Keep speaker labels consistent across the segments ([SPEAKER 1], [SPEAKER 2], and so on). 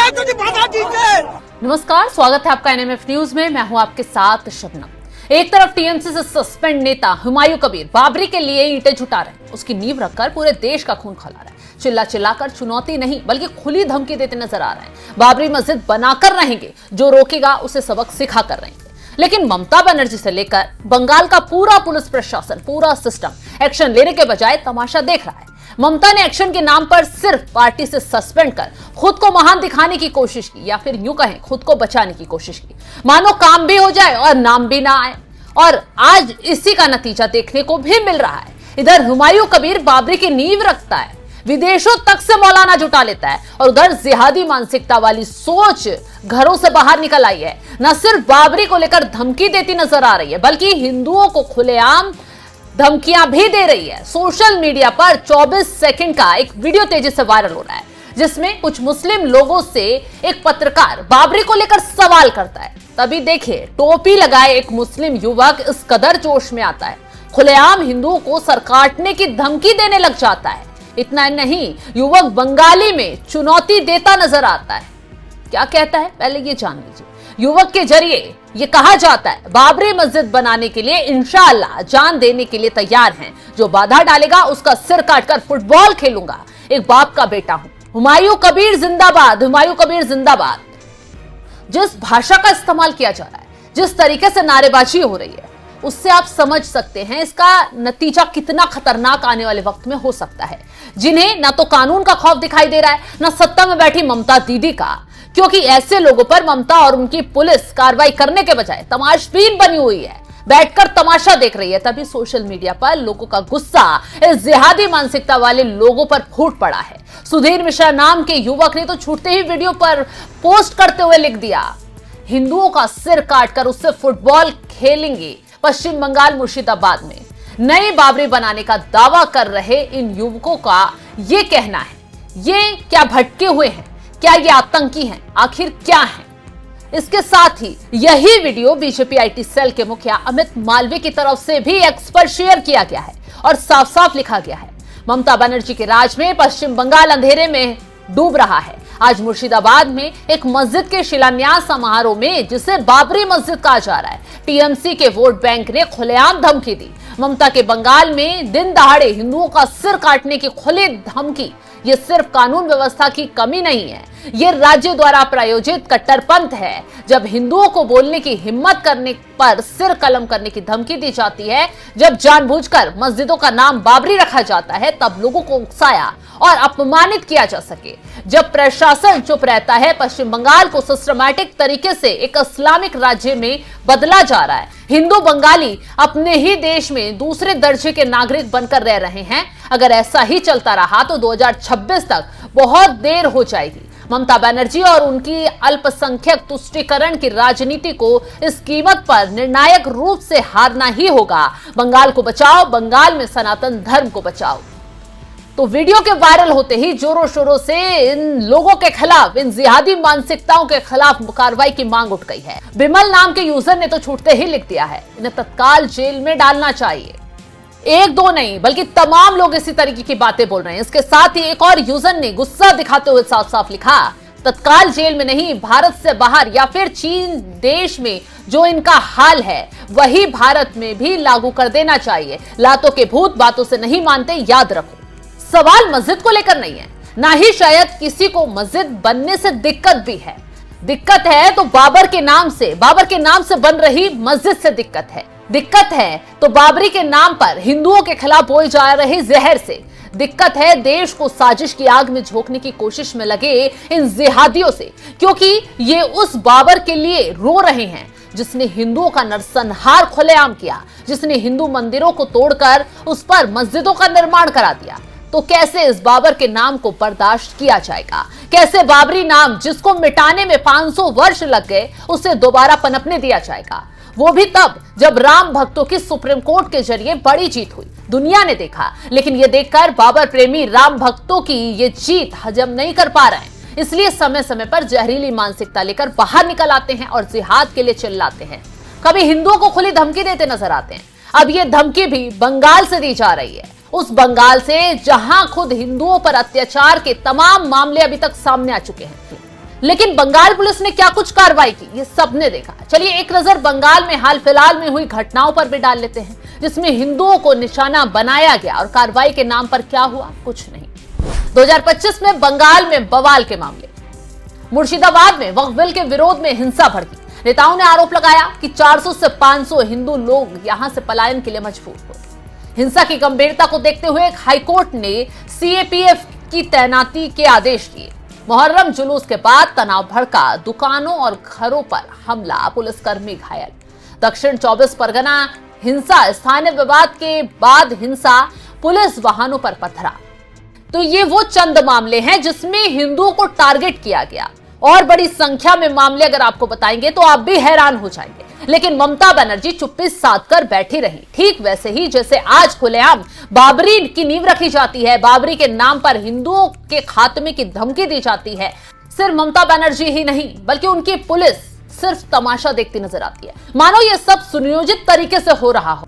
[SPEAKER 1] नमस्कार, स्वागत है आपका एनएमएफ न्यूज में। मैं हूं आपके साथ शबनम। एक तरफ टीएमसी से सस्पेंड नेता हुमायूं कबीर बाबरी के लिए ईंटें जुटा रहे हैं, उसकी नींव रखकर पूरे देश का खून खौला रहे हैं। चिल्ला चिल्लाकर चुनौती नहीं बल्कि खुली धमकी देते नजर आ रहे हैं। बाबरी मस्जिद बनाकर रहेंगे, जो रोकेगा उसे सबक सिखा कर रहेंगे। लेकिन ममता बनर्जी से लेकर बंगाल का पूरा पुलिस प्रशासन, पूरा सिस्टम एक्शन लेने के बजाय तमाशा देख रहा है। ममता ने एक्शन के नाम पर सिर्फ पार्टी से सस्पेंड कर खुद को महान दिखाने की कोशिश की, या फिर यूं कहें खुद को बचाने की कोशिश की, मानो काम भी हो जाए और नाम भी ना आए। और आज इसी का नतीजा देखने को भी मिल रहा है। इधर हुमायूं कबीर बाबरी की नींव रखता है, विदेशों तक से मौलाना जुटा लेता है, और उधर जिहादी मानसिकता वाली सोच घरों से बाहर निकल आई है। न सिर्फ बाबरी को लेकर धमकी देती नजर आ रही है, बल्कि हिंदुओं को खुलेआम धमकियां भी दे रही है। सोशल मीडिया पर 24 सेकंड का एक वीडियो तेजी से वायरल हो रहा है, जिसमें कुछ मुस्लिम लोगों से एक पत्रकार बाबरी को लेकर सवाल करता है। तभी देखिए, टोपी लगाए एक मुस्लिम युवक इस कदर जोश में आता है, खुलेआम हिंदुओं को सर काटने की धमकी देने लग जाता है। इतना नहीं, युवक बंगाली में चुनौती देता नजर आता है। क्या कहता है, पहले ये जान लीजिए। युवक के जरिए ये कहा जाता है, बाबरी मस्जिद बनाने के लिए इंशाअल्लाह जान देने के लिए तैयार हैं। जो बाधा डालेगा उसका सिर काटकर फुटबॉल खेलूंगा। एक बाप का बेटा हूं। हुमायूं कबीर जिंदाबाद, हुमायूं कबीर जिंदाबाद। जिस भाषा का इस्तेमाल किया जा रहा है, जिस तरीके से नारेबाजी हो रही है, उससे आप समझ सकते हैं इसका नतीजा कितना खतरनाक आने वाले वक्त में हो सकता है। जिन्हें ना तो कानून का खौफ दिखाई दे रहा है, ना सत्ता में बैठी ममता दीदी का, क्योंकि ऐसे लोगों पर ममता और उनकी पुलिस कार्रवाई करने के बजाय तमाशबीन बनी हुई है, बैठकर तमाशा देख रही है। तभी सोशल मीडिया पर लोगों का गुस्सा इस जिहादी मानसिकता वाले लोगों पर फूट पड़ा है। सुधीर मिश्रा नाम के युवक ने तो छूटते ही वीडियो पर पोस्ट करते हुए लिख दिया, हिंदुओं का सिर काटकर उससे फुटबॉल खेलेंगे। पश्चिम बंगाल मुर्शिदाबाद में नई बाबरी बनाने का दावा कर रहे इन युवकों का ये कहना है, ये क्या भटके हुए हैं, क्या ये आतंकी हैं, आखिर क्या हैं? इसके साथ ही यही वीडियो बीजेपी आईटी सेल के मुखिया अमित मालवीय की तरफ से भी एक्स पर शेयर किया गया है और साफ साफ लिखा गया है, ममता बनर्जी के राज में पश्चिम बंगाल अंधेरे में डूब रहा है। आज मुर्शिदाबाद में एक मस्जिद के शिलान्यास समारोह में, जिसे बाबरी मस्जिद कहा जा रहा है, टीएमसी के वोट बैंक ने खुलेआम धमकी दी। ममता के बंगाल में दिन दहाड़े हिंदुओं का सिर काटने की खुली धमकी। ये सिर्फ कानून व्यवस्था की कमी नहीं है, ये राज्य द्वारा प्रायोजित कट्टरपंथ है। जब हिंदुओं को बोलने की हिम्मत करने पर सिर कलम करने की धमकी दी जाती है, जब जानबूझकर मस्जिदों का नाम बाबरी रखा जाता है, तब लोगों को उकसाया और अपमानित किया जा सके। जब प्रशासन चुप रहता है, पश्चिम बंगाल को सिस्टमैटिक तरीके से एक इस्लामिक राज्य में बदला जा रहा है। हिंदू बंगाली अपने ही देश में दूसरे दर्जे के नागरिक बनकर रह रहे हैं। अगर ऐसा ही चलता रहा तो 2026 तक बहुत देर हो जाएगी। ममता बनर्जी और उनकी अल्पसंख्यक तुष्टीकरण की राजनीति को इस कीमत पर निर्णायक रूप से हारना ही होगा। बंगाल को बचाओ, बंगाल में सनातन धर्म को बचाओ। तो वीडियो के वायरल होते ही जोरों शोरों से इन लोगों के खिलाफ, इन जिहादी मानसिकताओं के खिलाफ कार्रवाई की मांग उठ गई है। बिमल नाम के यूजर ने तो छूटते ही लिख दिया है, इन्हें तत्काल जेल में डालना चाहिए। एक दो नहीं बल्कि तमाम लोग इसी तरीके की बातें बोल रहे हैं। इसके साथ ही एक और यूजर ने गुस्सा दिखाते हुए साफ साफ लिखा, तत्काल जेल में नहीं, भारत से बाहर या फिर चीन देश में जो इनका हाल है वही भारत में भी लागू कर देना चाहिए। लातों के भूत बातों से नहीं मानते, याद रखो। सवाल मस्जिद को लेकर नहीं है, ना ही शायद किसी को मस्जिद बनने से दिक्कत भी है। दिक्कत है तो बाबर के नाम से बन रही मस्जिद से दिक्कत है। दिक्कत है तो बाबरी के नाम पर हिंदुओं के खिलाफ बोए जा रहे जहर से। दिक्कत है देश को साजिश की आग में झोंकने की कोशिश में लगे इन जिहादियों से, क्योंकि ये उस बाबर के लिए रो रहे हैं जिसने हिंदुओं का नरसंहार खुलेआम किया, जिसने हिंदू मंदिरों को तोड़कर उस पर मस्जिदों का निर्माण करा दिया। तो कैसे इस बाबर के नाम को बर्दाश्त किया जाएगा? कैसे बाबरी नाम, जिसको मिटाने में 500 वर्ष लग गए, उसे दोबारा पनपने दिया जाएगा? वो भी तब जब राम भक्तों की सुप्रीम कोर्ट के जरिए बड़ी जीत हुई, दुनिया ने देखा। लेकिन ये देखकर बाबर प्रेमी राम भक्तों की ये जीत हजम नहीं कर पा रहे हैं, इसलिए समय समय पर जहरीली मानसिकता लेकर बाहर निकल आते हैं और जिहाद के लिए चिल्लाते हैं। कभी हिंदुओं को खुली धमकी देते नजर आते हैं। अब ये धमकी भी बंगाल से दी जा रही है, उस बंगाल से जहां खुद हिंदुओं पर अत्याचार के तमाम मामले अभी तक सामने आ चुके हैं। लेकिन बंगाल पुलिस ने क्या कुछ कार्रवाई की, ये सबने देखा। चलिए एक नजर बंगाल में हाल फिलहाल में हुई घटनाओं पर भी डाल लेते हैं, जिसमें हिंदुओं को निशाना बनाया गया और कार्रवाई के नाम पर क्या हुआ, कुछ नहीं। 2025 में बंगाल में बवाल के मामले। मुर्शिदाबाद में वक्फ बिल के विरोध में हिंसा भड़की। नेताओं ने आरोप लगाया कि 400 से 500 हिंदू लोग यहां से पलायन के लिए मजबूर हुए। हिंसा की गंभीरता को देखते हुए हाईकोर्ट ने सीएपीएफ की तैनाती के आदेश दिए। मुहर्रम जुलूस के बाद तनाव भड़का, दुकानों और घरों पर हमला, पुलिसकर्मी घायल। दक्षिण 24 परगना हिंसा, स्थानीय विवाद के बाद हिंसा, पुलिस वाहनों पर पथरा। तो ये वो चंद मामले हैं जिसमें हिंदुओं को टारगेट किया गया। और बड़ी संख्या में मामले अगर आपको बताएंगे तो आप भी हैरान हो जाएंगे। लेकिन ममता बनर्जी चुप्पी साध कर बैठी रही, ठीक वैसे ही जैसे आज खुलेआम बाबरी की नींव रखी जाती है, बाबरी के नाम पर हिंदुओं के खात्मे की धमकी दी जाती है। सिर्फ ममता बनर्जी ही नहीं बल्कि उनकी पुलिस सिर्फ तमाशा देखती नजर आती है, मानो ये सब सुनियोजित तरीके से हो रहा हो।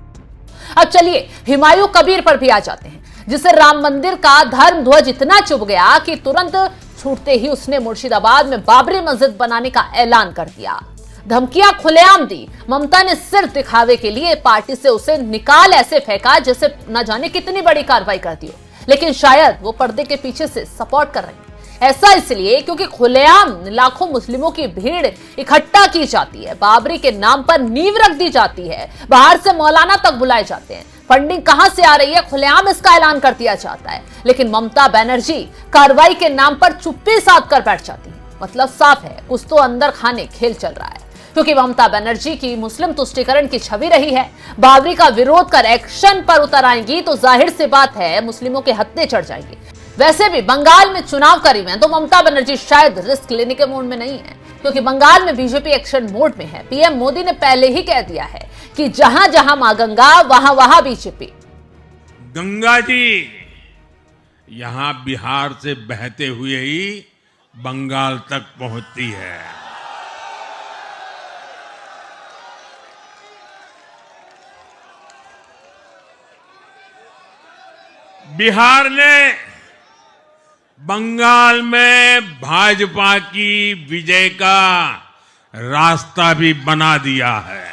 [SPEAKER 1] अब चलिए हुमायूं कबीर पर भी आ जाते हैं, जिसे राम मंदिर का धर्म ध्वज इतना चुभ गया कि तुरंत छूटते ही उसने मुर्शिदाबाद में बाबरी मस्जिद बनाने का ऐलान कर दिया। धमकियां खुलेआम दी। ममता ने सिर्फ दिखावे के लिए पार्टी से उसे निकाल ऐसे फेंका जैसे न जाने कितनी बड़ी कार्रवाई कर दी हो, लेकिन शायद वो पर्दे के पीछे से सपोर्ट कर रही है। ऐसा इसलिए क्योंकि खुलेआम लाखों मुस्लिमों की भीड़ इकट्ठा की जाती है, बाबरी के नाम पर नींव रख दी जाती है, बाहर से मौलाना तक बुलाए जाते हैं, फंडिंग कहां से आ रही है खुलेआम इसका ऐलान कर दिया जाता है। लेकिन ममता बनर्जी कार्रवाई के नाम पर चुप्पी साध कर बैठ जाती है। मतलब साफ है कुछ तो अंदर खाने खेल चल रहा है, क्योंकि ममता बनर्जी की मुस्लिम तुष्टीकरण की छवि रही है। बाबरी का विरोध कर एक्शन पर उतर आएंगी तो जाहिर सी बात है मुस्लिमों के हत्थे चढ़ जाएंगे। वैसे भी बंगाल में चुनाव करीब है तो ममता बनर्जी शायद रिस्क लेने के मूड में नहीं है, क्योंकि बंगाल में बीजेपी एक्शन मोड में है। पीएम मोदी ने पहले ही कह दिया है कि जहां जहां मां गंगा वहां वहां बीजेपी।
[SPEAKER 2] गंगा जी यहां बिहार से बहते हुए ही बंगाल तक पहुंचती है। बिहार ने बंगाल में भाजपा की विजय का रास्ता भी बना दिया है।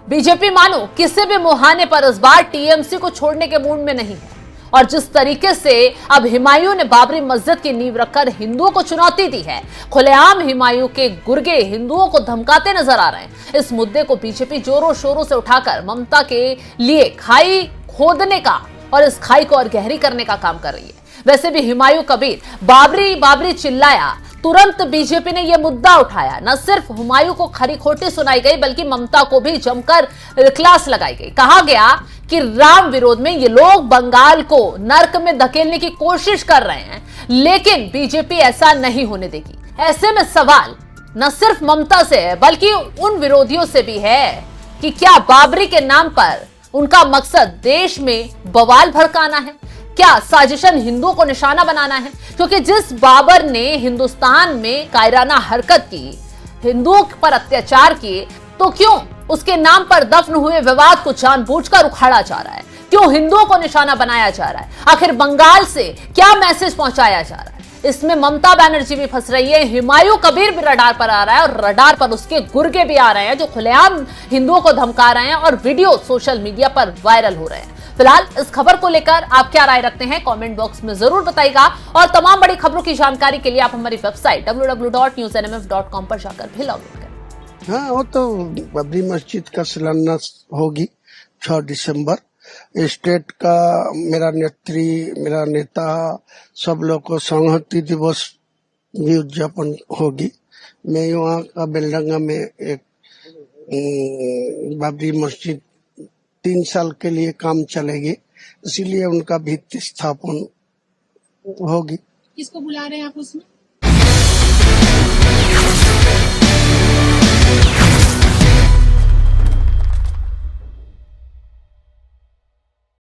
[SPEAKER 1] बीजेपी मानो किसी भी मुहाने पर इस बार टीएमसी को छोड़ने के मूड में नहीं है, और जिस तरीके से अब हुमायूं ने बाबरी मस्जिद की नींव रखकर हिंदुओं को चुनौती दी है, खुलेआम हुमायूं के गुर्गे हिंदुओं को धमकाते नजर आ रहे हैं। इस मुद्दे को बीजेपी जोरों शोरों से उठाकर ममता के लिए खाई खोदने का और इस खाई को और गहरी करने का काम कर रही है। वैसे भी हुमायूं कबीर बाबरी बाबरी चिल्लाया, तुरंत बीजेपी ने यह मुद्दा उठाया। न सिर्फ हुमायूं को खरी खोटी सुनाई गई बल्कि ममता को भी जमकर क्लास लगाई गई। कहा गया कि राम विरोध में ये लोग बंगाल को नर्क में धकेलने की कोशिश कर रहे हैं, लेकिन बीजेपी ऐसा नहीं होने देगी। ऐसे में सवाल न सिर्फ ममता से है बल्कि उन विरोधियों से भी है कि क्या बाबरी के नाम पर उनका मकसद देश में बवाल भड़काना है, क्या साजिशन हिंदुओं को निशाना बनाना है? क्योंकि जिस बाबर ने हिंदुस्तान में कायराना हरकत की, हिंदुओं पर अत्याचार किए, तो क्यों उसके नाम पर दफन हुए विवाद को जानबूझकर उखाड़ा जा रहा है? क्यों हिंदुओं को निशाना बनाया जा रहा है? आखिर बंगाल से क्या मैसेज पहुंचाया जा रहा है? इसमें ममता बनर्जी भी फंस रही है, हुमायूं कबीर भी रडार पर आ रहा है और रडार पर उसके गुर्गे भी आ रहे हैं जो खुलेआम हिंदुओं को धमका रहे हैं और वीडियो सोशल मीडिया पर वायरल हो रहे हैं। फिलहाल इस खबर को लेकर आप क्या राय रखते हैं कमेंट बॉक्स में जरूर बताइएगा, और तमाम बड़ी खबरों की जानकारी के लिए आप हमारी वेबसाइट www.newsnmf.com पर जाकर भी लॉग इन करें।
[SPEAKER 3] हाँ, वो तो बाबरी मस्जिद का शिलान्यास होगी 6 दिसंबर। स्टेट का मेरा नेता सब लोग को संहति दिवस भी उद्यापन होगी। मैं वहाँ का बेलडंगा में एक बाबरी मस्जिद 3 साल के लिए काम चलेगी, इसीलिए उनका भित्ति स्थापन होगी।
[SPEAKER 4] किसको बुला रहे हैं आप उसमें?